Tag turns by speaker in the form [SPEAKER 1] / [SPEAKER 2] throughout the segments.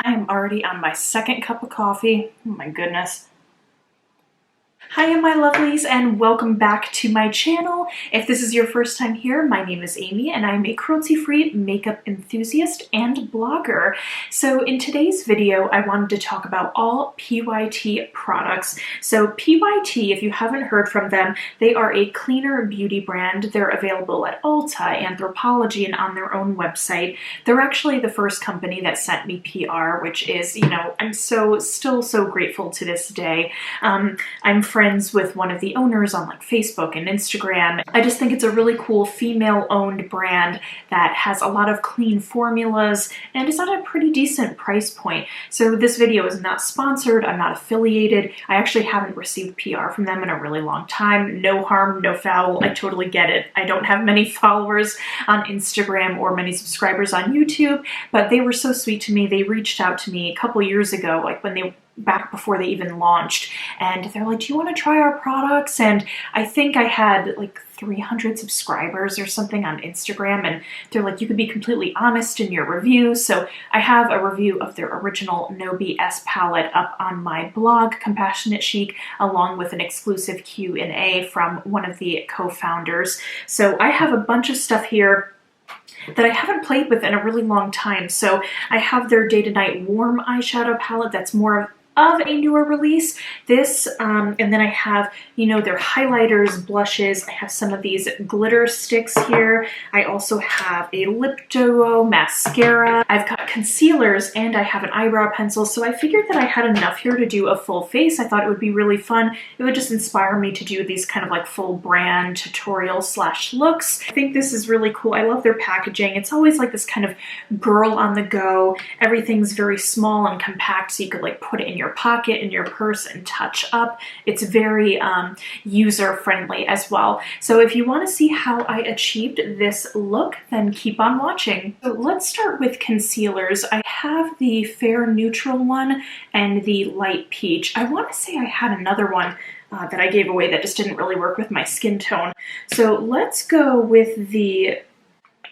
[SPEAKER 1] I am already on my second cup of coffee. Oh my goodness. Hiya my lovelies and welcome back to my channel. If this is your first time here, my name is Amy and I'm a cruelty-free makeup enthusiast and blogger. So in today's video, I wanted to talk about all PYT products. So PYT, if you haven't heard from them, they are a cleaner beauty brand. They're available at Ulta, Anthropologie, and on their own website. They're actually the first company that sent me PR, which is, I'm still so grateful to this day. I'm friends with one of the owners on like Facebook and Instagram. I just think it's a really cool female-owned brand that has a lot of clean formulas and is at a pretty decent price point. So this video is not sponsored, I'm not affiliated. I actually haven't received PR from them in a really long time. No harm, no foul. I totally get it. I don't have many followers on Instagram or many subscribers on YouTube, but they were so sweet to me. They reached out to me a couple years ago, like when they back before they even launched, and they're like, do you want to try our products? And I think I had like 300 subscribers or something on Instagram, and they're like, you could be completely honest in your review. So I have a review of their original No BS palette up on my blog, Compassionate Chic, along with an exclusive Q&A from one of the co-founders. So I have a bunch of stuff here that I haven't played with in a really long time. So I have their Day to Night Warm eyeshadow palette that's more of a newer release. This, and then I have, their highlighters, blushes. I have some of these glitter sticks here. I also have a lip duo mascara. I've got concealers and I have an eyebrow pencil. So I figured that I had enough here to do a full face. I thought it would be really fun. It would just inspire me to do these kind of like full brand tutorial / looks. I think this is really cool. I love their packaging. It's always like this kind of girl on the go. Everything's very small and compact, so you could like put it in your pocket, in your purse, and touch up. It's very user-friendly as well. So if you want to see how I achieved this look, then keep on watching. So let's start with concealers. I have the Fair Neutral one and the Light Peach. I want to say I had another one that I gave away that just didn't really work with my skin tone. So let's go with the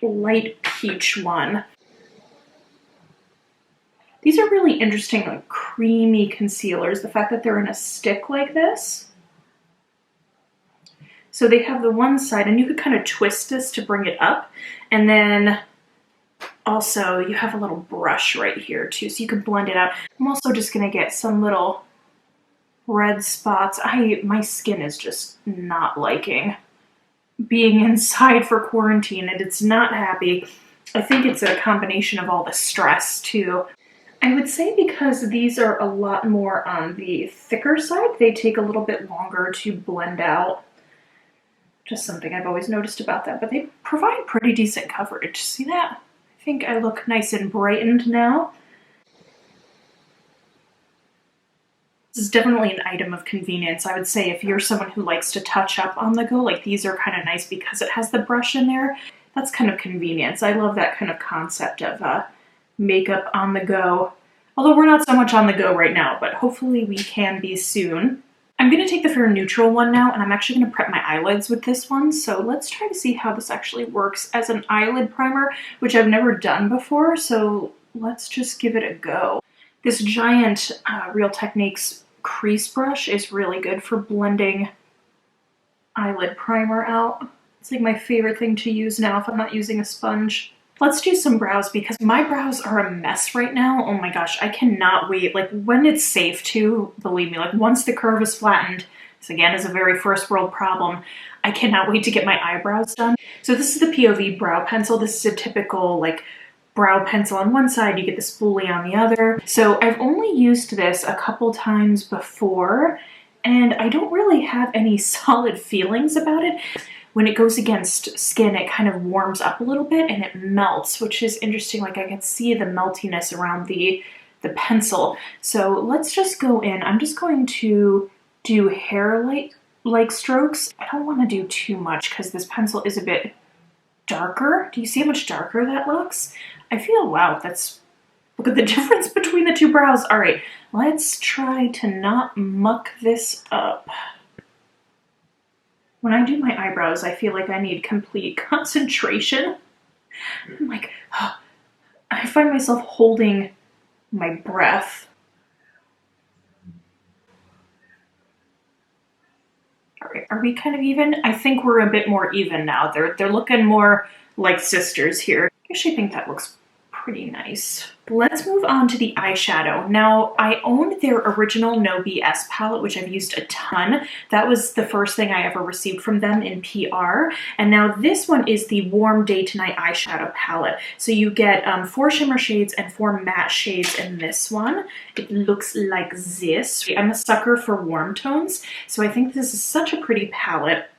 [SPEAKER 1] Light Peach one. These are really interesting, like creamy concealers. The fact that they're in a stick like this. So they have the one side, and you could kind of twist this to bring it up. And then also you have a little brush right here too, so you can blend it out. I'm also just gonna get some little red spots. My skin is just not liking being inside for quarantine, and it's not happy. I think it's a combination of all the stress too. I would say because these are a lot more on the thicker side, they take a little bit longer to blend out. Just something I've always noticed about them, but they provide pretty decent coverage. See that? I think I look nice and brightened now. This is definitely an item of convenience. I would say if you're someone who likes to touch up on the go, like these are kind of nice because it has the brush in there. That's kind of convenience. I love that kind of concept of makeup on the go. Although we're not so much on the go right now, but hopefully we can be soon. I'm going to take the Fair Neutral one now, and I'm actually going to prep my eyelids with this one. So let's try to see how this actually works as an eyelid primer, which I've never done before. So let's just give it a go. This giant Real Techniques crease brush is really good for blending eyelid primer out. It's like my favorite thing to use now if I'm not using a sponge. Let's do some brows because my brows are a mess right now. Oh my gosh, I cannot wait. Like when it's safe to, believe me, like once the curve is flattened, this again is a very first world problem, I cannot wait to get my eyebrows done. So this is the P.O.V brow pencil. This is a typical like brow pencil on one side, you get the spoolie on the other. So I've only used this a couple times before, and I don't really have any solid feelings about it. When it goes against skin, it kind of warms up a little bit and it melts, which is interesting. Like I can see the meltiness around the pencil. So let's just go in. I'm just going to do hair-like strokes. I don't want to do too much because this pencil is a bit darker. Do you see how much darker that looks? I feel, wow, look at the difference between the two brows. All right, let's try to not muck this up. When I do my eyebrows, I feel like I need complete concentration. I'm like, oh, I find myself holding my breath. All right, are we kind of even? I think we're a bit more even now. They're looking more like sisters here. I actually think that looks pretty nice. Let's move on to the eyeshadow. Now, I owned their original No BS palette, which I've used a ton. That was the first thing I ever received from them in PR. And now this one is the Warm Day to Night eyeshadow palette. So you get 4 shimmer shades and 4 matte shades in this one. It looks like this. I'm a sucker for warm tones, so I think this is such a pretty palette.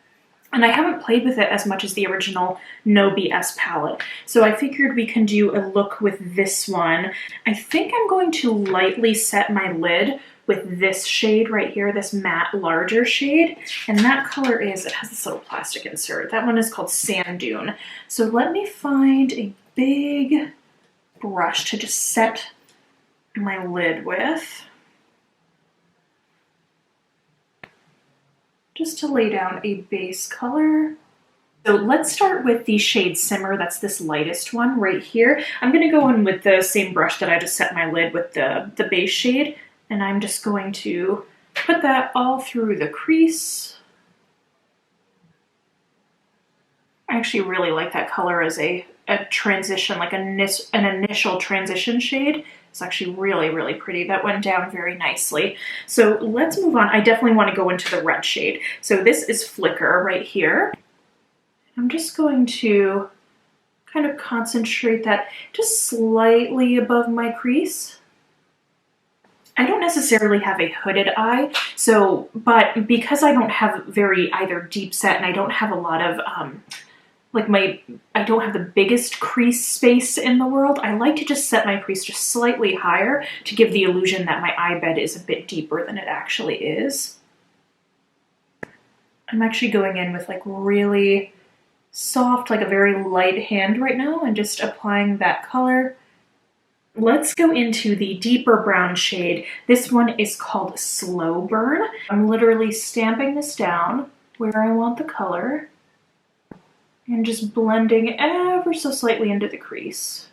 [SPEAKER 1] And I haven't played with it as much as the original No BS palette. So I figured we can do a look with this one. I think I'm going to lightly set my lid with this shade right here, this matte larger shade. And that color is, it has this little plastic insert. That one is called Sand Dune. So let me find a big brush to just set my lid with. Just to lay down a base color. So let's start with the shade Simmer. That's this lightest one right here. I'm going to go in with the same brush that I just set my lid with the base shade. And I'm just going to put that all through the crease. I actually really like that color as a transition, like an initial transition shade. It's actually really, really pretty. That went down very nicely. So let's move on. I definitely want to go into the red shade. So this is Flicker right here. I'm just going to kind of concentrate that just slightly above my crease. I don't necessarily have a hooded eye, but because I don't have very either deep set and I don't have a lot of I don't have the biggest crease space in the world, I like to just set my crease just slightly higher to give the illusion that my eye bed is a bit deeper than it actually is. I'm actually going in with like really soft, like a very light hand right now and just applying that color. Let's go into the deeper brown shade. This one is called Slow Burn. I'm literally stamping this down where I want the color and just blending ever so slightly into the crease.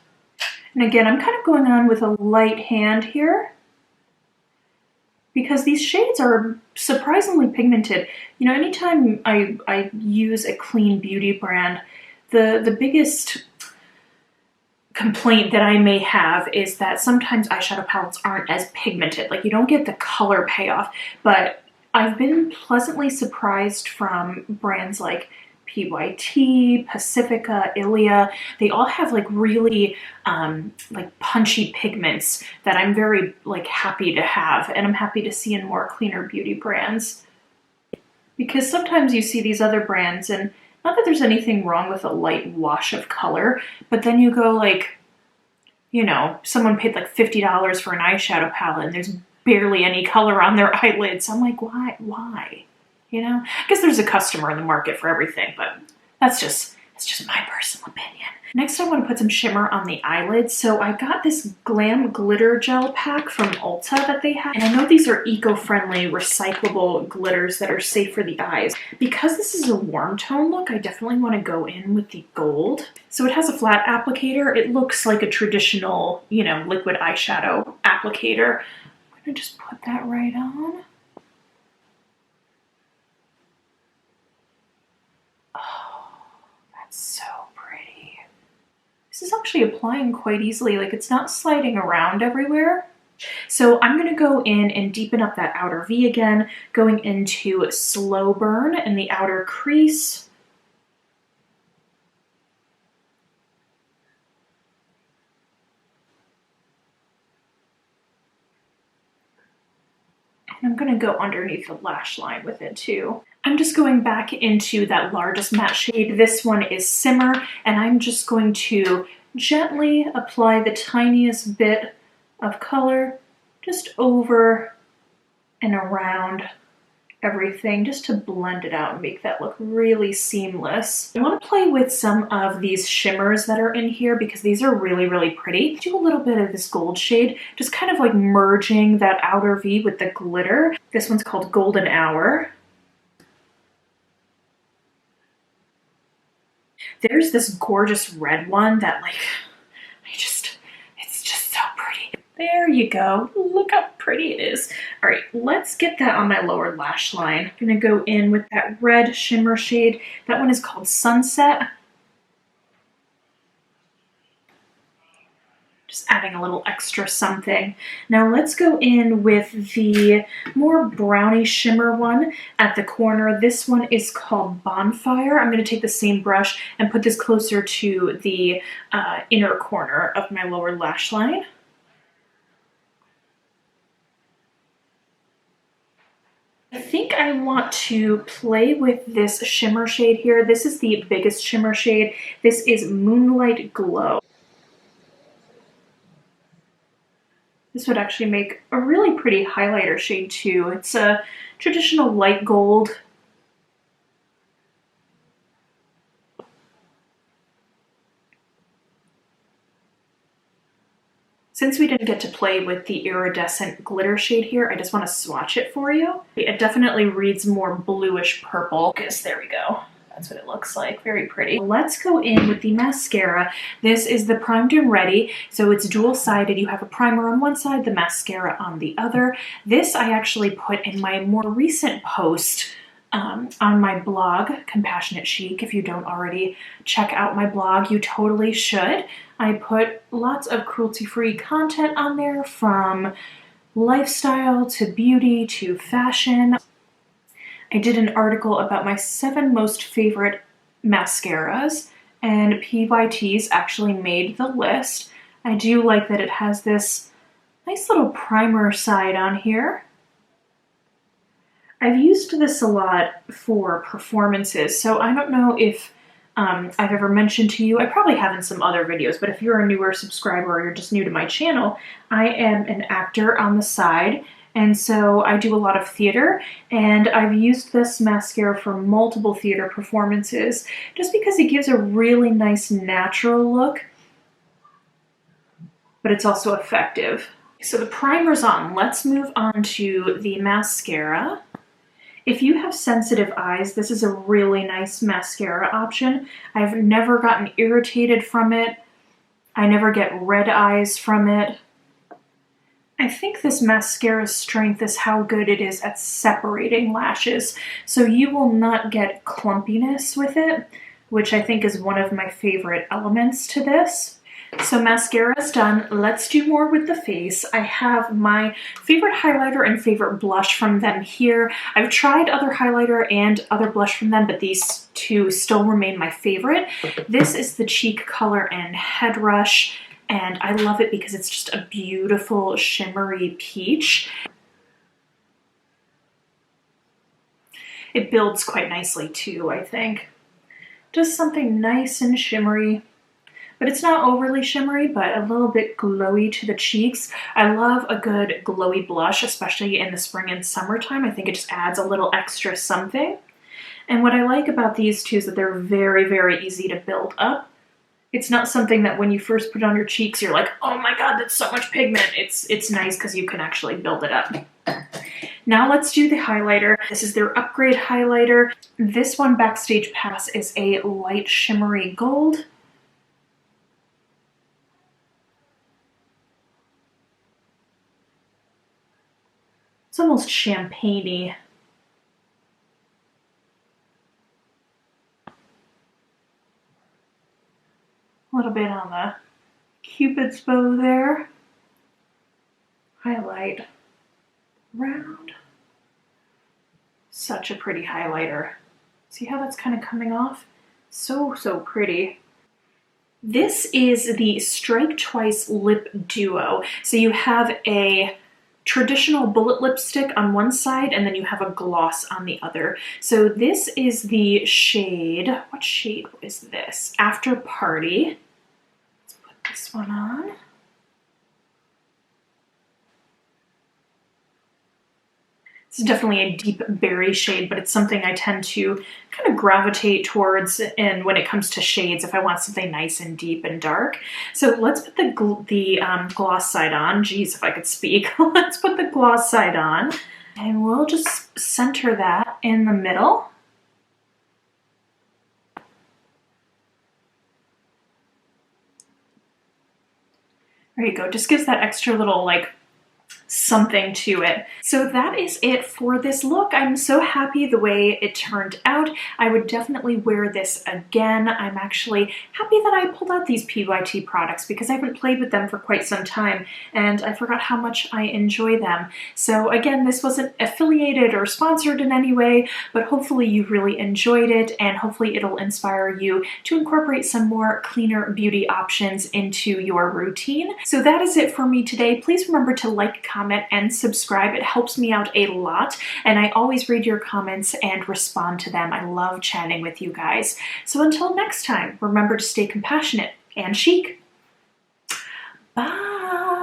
[SPEAKER 1] And again, I'm kind of going on with a light hand here because these shades are surprisingly pigmented. You know, anytime I use a clean beauty brand, the biggest complaint that I may have is that sometimes eyeshadow palettes aren't as pigmented. Like you don't get the color payoff, but I've been pleasantly surprised from brands like PYT, Pacifica, Hiya. They all have like really like punchy pigments that I'm very like happy to have, and I'm happy to see in more cleaner beauty brands. Because sometimes you see these other brands, and not that there's anything wrong with a light wash of color, but then you go like, you know, someone paid like $50 for an eyeshadow palette and there's barely any color on their eyelids. I'm like, why? You know, I guess there's a customer in the market for everything, but it's just my personal opinion. Next, I want to put some shimmer on the eyelids. So I got this Glam Glitter Gel pack from Ulta that they have. And I know these are eco-friendly, recyclable glitters that are safe for the eyes. Because this is a warm tone look, I definitely want to go in with the gold. So it has a flat applicator. It looks like a traditional, you know, liquid eyeshadow applicator. I'm going to just put that right on. So pretty. This is actually applying quite easily, like it's not sliding around everywhere. So I'm going to go in and deepen up that outer V again, going into Slow Burn in the outer crease. And I'm going to go underneath the lash line with it too. I'm just going back into that largest matte shade. This one is Simmer, and I'm just going to gently apply the tiniest bit of color just over and around everything, just to blend it out and make that look really seamless. I want to play with some of these shimmers that are in here because these are really, really pretty. Do a little bit of this gold shade, just kind of like merging that outer V with the glitter. This one's called Golden Hour. There's this gorgeous red one that like, it's just so pretty. There you go. Look how pretty it is. All right, let's get that on my lower lash line. I'm gonna go in with that red shimmer shade. That one is called Sunset. Just adding a little extra something. Now let's go in with the more brownie shimmer one at the corner. This one is called Bonfire. I'm going to take the same brush and put this closer to the inner corner of my lower lash line. I think I want to play with this shimmer shade here. This is the biggest shimmer shade. This is Moonlight Glow. This would actually make a really pretty highlighter shade too. It's a traditional light gold. Since we didn't get to play with the iridescent glitter shade here, I just want to swatch it for you. It definitely reads more bluish purple. Because there we go. That's what it looks like. Very pretty. Let's go in with the mascara. This is the Primed and Ready. So it's dual-sided. You have a primer on one side, the mascara on the other. This I actually put in my more recent post on my blog, Compassionate Chic. If you don't already check out my blog, you totally should. I put lots of cruelty-free content on there, from lifestyle to beauty to fashion. I did an article about my 7 most favorite mascaras, and PYT's actually made the list. I do like that it has this nice little primer side on here. I've used this a lot for performances, so I don't know if I've ever mentioned to you. I probably have in some other videos, but if you're a newer subscriber or you're just new to my channel, I am an actor on the side. And so I do a lot of theater, and I've used this mascara for multiple theater performances just because it gives a really nice natural look, but it's also effective. So the primer's on. Let's move on to the mascara. If you have sensitive eyes, this is a really nice mascara option. I've never gotten irritated from it. I never get red eyes from it. I think this mascara's strength is how good it is at separating lashes. So you will not get clumpiness with it, which I think is one of my favorite elements to this. So mascara's done. Let's do more with the face. I have my favorite highlighter and favorite blush from them here. I've tried other highlighter and other blush from them, but these two still remain my favorite. This is the Cheek Color and Head Rush, and I love it because it's just a beautiful shimmery peach. It builds quite nicely too, I think. Just something nice and shimmery. But it's not overly shimmery, but a little bit glowy to the cheeks. I love a good glowy blush, especially in the spring and summertime. I think it just adds a little extra something. And what I like about these two is that they're very, very easy to build up. It's not something that when you first put on your cheeks, you're like, oh my God, that's so much pigment. It's nice because you can actually build it up. Now let's do the highlighter. This is their upgrade highlighter. This one, Backstage Pass, is a light shimmery gold. It's almost champagne-y. A little bit on the Cupid's bow there. Highlight round. Such a pretty highlighter. See how that's kind of coming off? So, so pretty. This is the Strike Twice Lip Duo. So you have a traditional bullet lipstick on one side, and then you have a gloss on the other. So this is the shade, what shade is this? After Party. Let's put this one on. This is definitely a deep berry shade, but it's something I tend to kind of gravitate towards and when it comes to shades, if I want something nice and deep and dark. So let's put the gloss side on. Geez, if I could speak. Let's put the gloss side on, and we'll just center that in the middle. There you go. Just gives that extra little like something to it. So that is it for this look. I'm so happy the way it turned out. I would definitely wear this again. I'm actually happy that I pulled out these PYT products because I haven't played with them for quite some time and I forgot how much I enjoy them. So again, this wasn't affiliated or sponsored in any way, but hopefully you really enjoyed it and hopefully it'll inspire you to incorporate some more cleaner beauty options into your routine. So that is it for me today. Please remember to like, comment, and subscribe. It helps me out a lot, and I always read your comments and respond to them. I love chatting with you guys. So until next time, remember to stay compassionate and chic. Bye!